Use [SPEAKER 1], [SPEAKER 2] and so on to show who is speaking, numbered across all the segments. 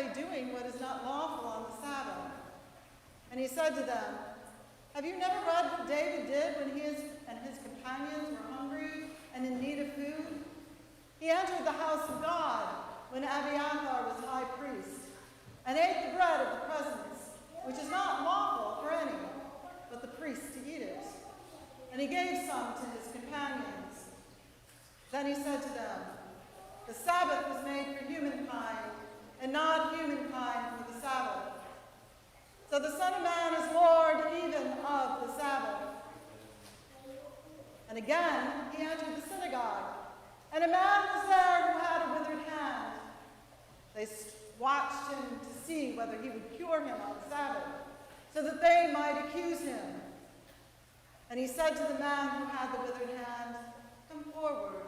[SPEAKER 1] way doing what is not lawful on the Sabbath. And he said to them, have you never read what David did when he and his companions were hungry and in need of food? He entered the house of God when Abiathar was high priest, and ate the bread of the presence, which is not lawful for any, but the priests to eat it. And he gave some to his companions. Then he said to them, the Sabbath was made for humankind, and not humankind for the Sabbath. So the Son of Man is Lord even of the Sabbath. And again he entered the synagogue, and a man was there who had a withered hand. They watched him to see whether he would cure him on the Sabbath, so that they might accuse him. And he said to the man who had the withered hand, come forward.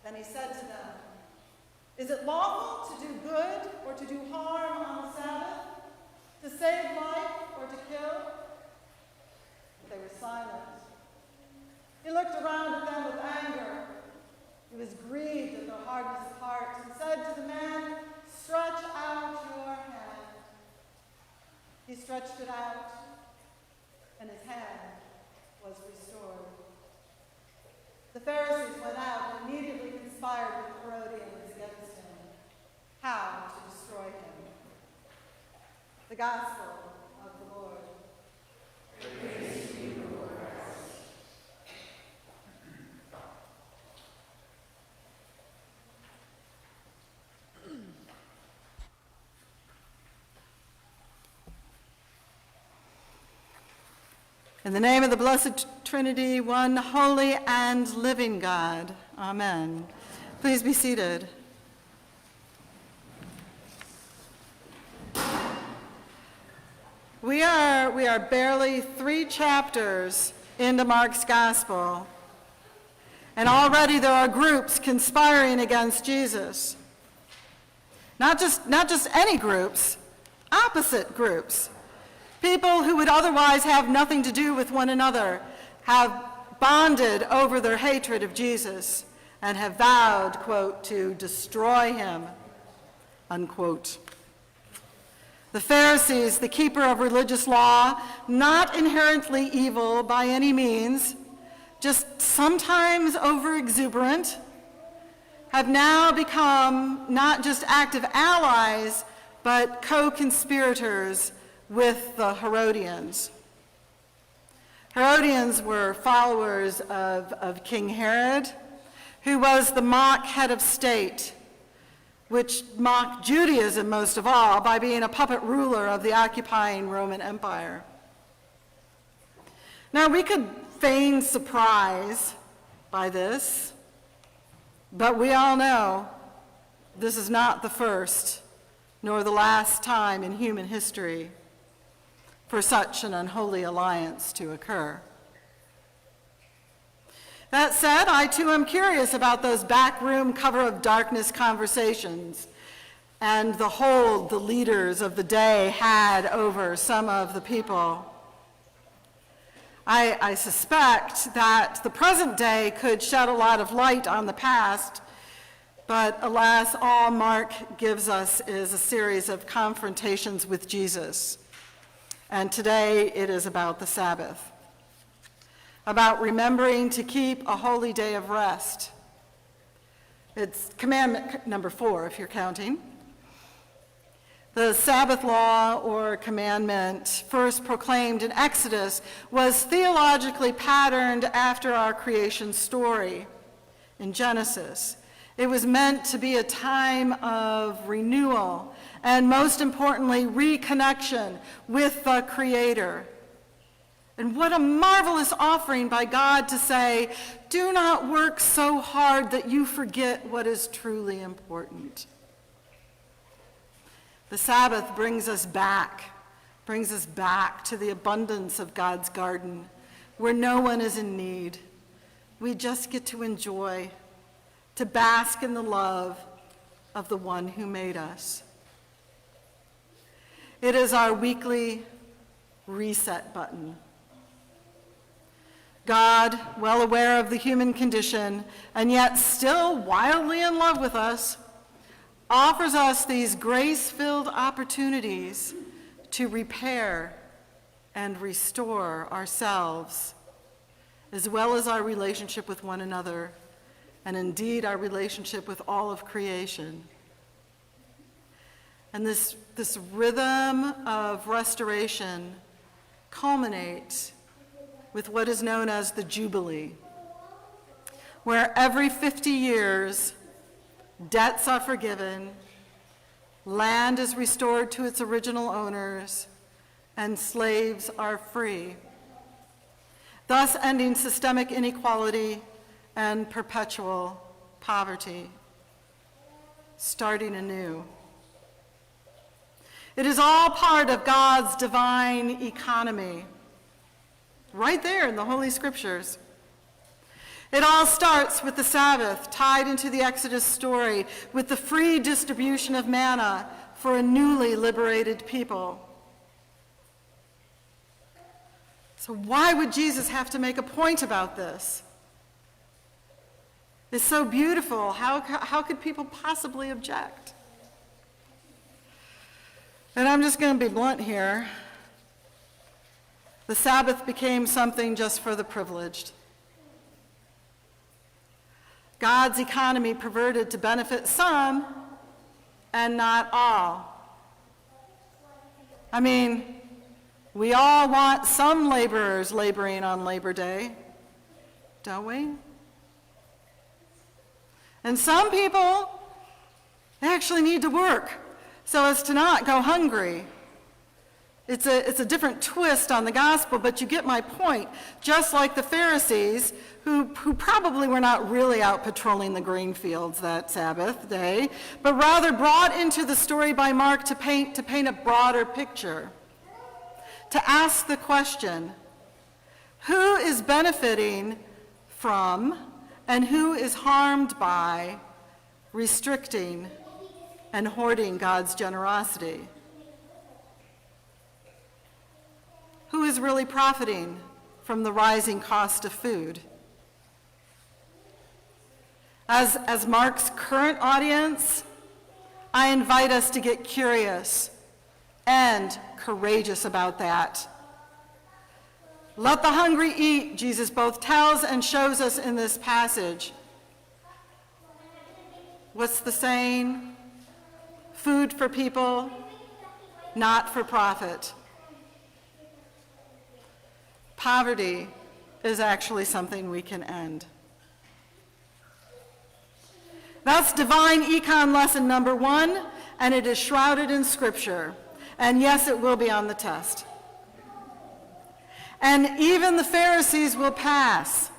[SPEAKER 1] Then he said to them, is it lawful to do good or to do harm on the Sabbath? To save life or to kill? They were silent. He looked around at them with anger. He was grieved at their hardness of heart and said to the man, stretch out your hand. He stretched it out, and his hand was restored. The Pharisees went out and immediately conspired with the Herodians against him, how to destroy him. The Gospel of the Lord.
[SPEAKER 2] Praise to you, Lord Christ.
[SPEAKER 1] In the name of the Blessed Trinity, one holy and living God. Amen. Please be seated. We are barely 3 chapters into Mark's Gospel, and already there are groups conspiring against Jesus. Not just any groups, opposite groups. People who would otherwise have nothing to do with one another have bonded over their hatred of Jesus and have vowed, quote, to destroy him, unquote. The Pharisees, the keeper of religious law, not inherently evil by any means, just sometimes over-exuberant, have now become not just active allies, but co-conspirators with the Herodians. Herodians were followers of King Herod, who was the mock head of state, which mocked Judaism most of all by being a puppet ruler of the occupying Roman Empire. Now, we could feign surprise by this, but we all know this is not the first nor the last time in human history for such an unholy alliance to occur. That said, I too am curious about those backroom cover of darkness conversations and the hold the leaders of the day had over some of the people. I suspect that the present day could shed a lot of light on the past, but alas, all Mark gives us is a series of confrontations with Jesus. And today it is about the Sabbath, about remembering to keep a holy day of rest. It's commandment number 4, if you're counting. The Sabbath law or commandment, first proclaimed in Exodus, was theologically patterned after our creation story in Genesis. It was meant to be a time of renewal and, most importantly, reconnection with the Creator. And what a marvelous offering by God to say, do not work so hard that you forget what is truly important. The Sabbath brings us back to the abundance of God's garden, where no one is in need. We just get to enjoy, to bask in the love of the one who made us. It is our weekly reset button. God, well aware of the human condition, and yet still wildly in love with us, offers us these grace-filled opportunities to repair and restore ourselves, as well as our relationship with one another, and indeed our relationship with all of creation. And this rhythm of restoration culminates with what is known as the Jubilee, where every 50 years, debts are forgiven, land is restored to its original owners, and slaves are free, thus ending systemic inequality and perpetual poverty, starting anew. It is all part of God's divine economy, right there in the Holy Scriptures. It all starts with the Sabbath, tied into the Exodus story, with the free distribution of manna for a newly liberated people. So why would Jesus have to make a point about this? It's so beautiful. How could people possibly object? And I'm just going to be blunt here. The Sabbath became something just for the privileged. God's economy perverted to benefit some and not all. I mean, we all want some laborers laboring on Labor Day, don't we? And some people actually need to work so as to not go hungry. It's a different twist on the gospel, but you get my point. Just like the Pharisees, who probably were not really out patrolling the grain fields that Sabbath day, but rather brought into the story by Mark to paint a broader picture, to ask the question, who is benefiting from and who is harmed by restricting and hoarding God's generosity? Who is really profiting from the rising cost of food? As Mark's current audience, I invite us to get curious and courageous about that. Let the hungry eat, Jesus both tells and shows us in this passage. What's the saying? Food for people, not for profit. Poverty is actually something we can end. That's divine econ lesson number 1, and it is shrouded in Scripture. And yes, it will be on the test. And even the Pharisees will pass.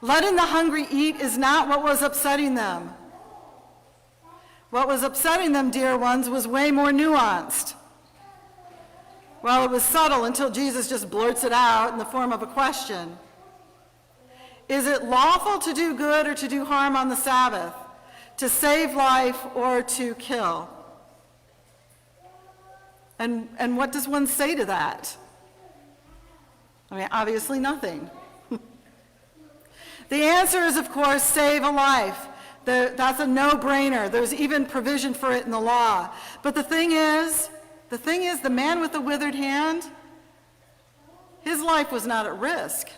[SPEAKER 1] Letting the hungry eat is not what was upsetting them. What was upsetting them, dear ones, was way more nuanced. Well, it was subtle until Jesus just blurts it out in the form of a question. Is it lawful to do good or to do harm on the Sabbath, to save life or to kill? And what does one say to that? I mean, obviously nothing. The answer is, of course, save a life. That's a no-brainer. There's even provision for it in the law. But the thing is, the man with the withered hand, his life was not at risk.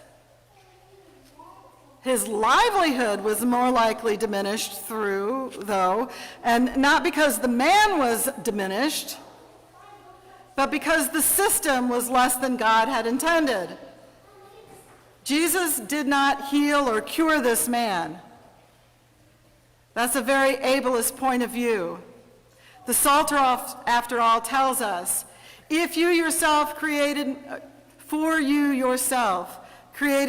[SPEAKER 1] His livelihood was more likely diminished though, and not because the man was diminished, but because the system was less than God had intended. Jesus did not heal or cure this man. That's a very ableist point of view. The Psalter, after all, tells us, if you yourself created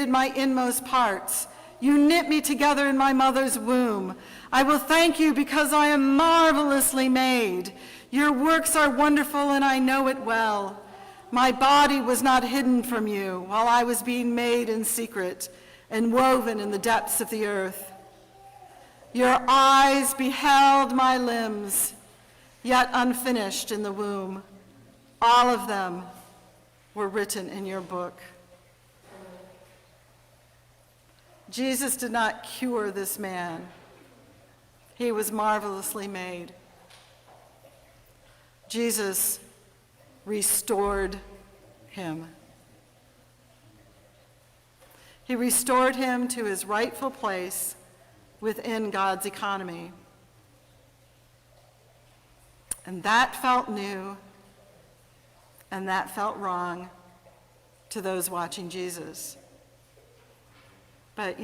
[SPEAKER 1] my inmost parts, you knit me together in my mother's womb. I will thank you because I am marvelously made. Your works are wonderful and I know it well. My body was not hidden from you while I was being made in secret and woven in the depths of the earth. Your eyes beheld my limbs, yet unfinished in the womb. All of them were written in your book. Jesus did not cure this man. He was marvelously made. Jesus restored him. He restored him to his rightful place within God's economy. And that felt new, and that felt wrong to those watching Jesus. But,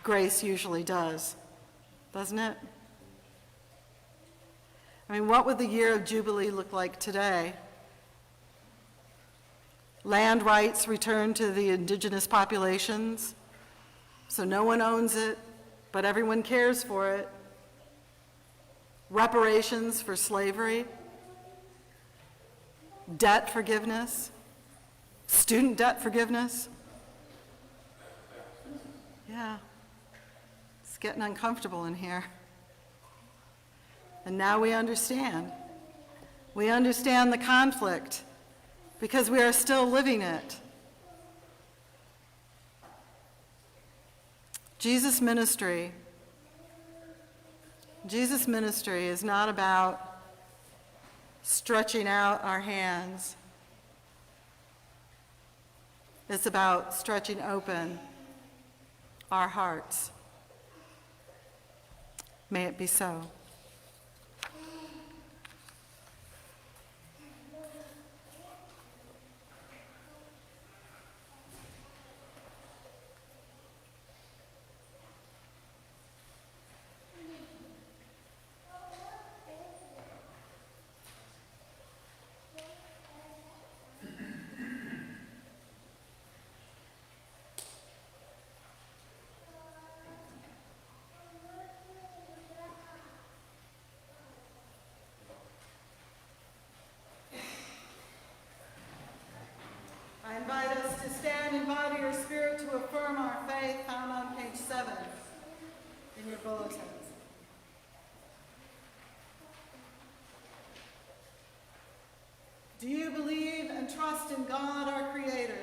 [SPEAKER 1] grace usually does, doesn't it? I mean, what would the year of Jubilee look like today? Land rights returned to the indigenous populations, so no one owns it, but everyone cares for it. Reparations for slavery, debt forgiveness, student debt forgiveness. Yeah, it's getting uncomfortable in here. And now we understand. We understand the conflict because we are still living it. Jesus' ministry is not about stretching out our hands. It's about stretching open our hearts. May it be so. I invite us to stand in body or spirit to affirm our faith, found on page 7 in your bulletins. Do you believe and trust in God, our Creator,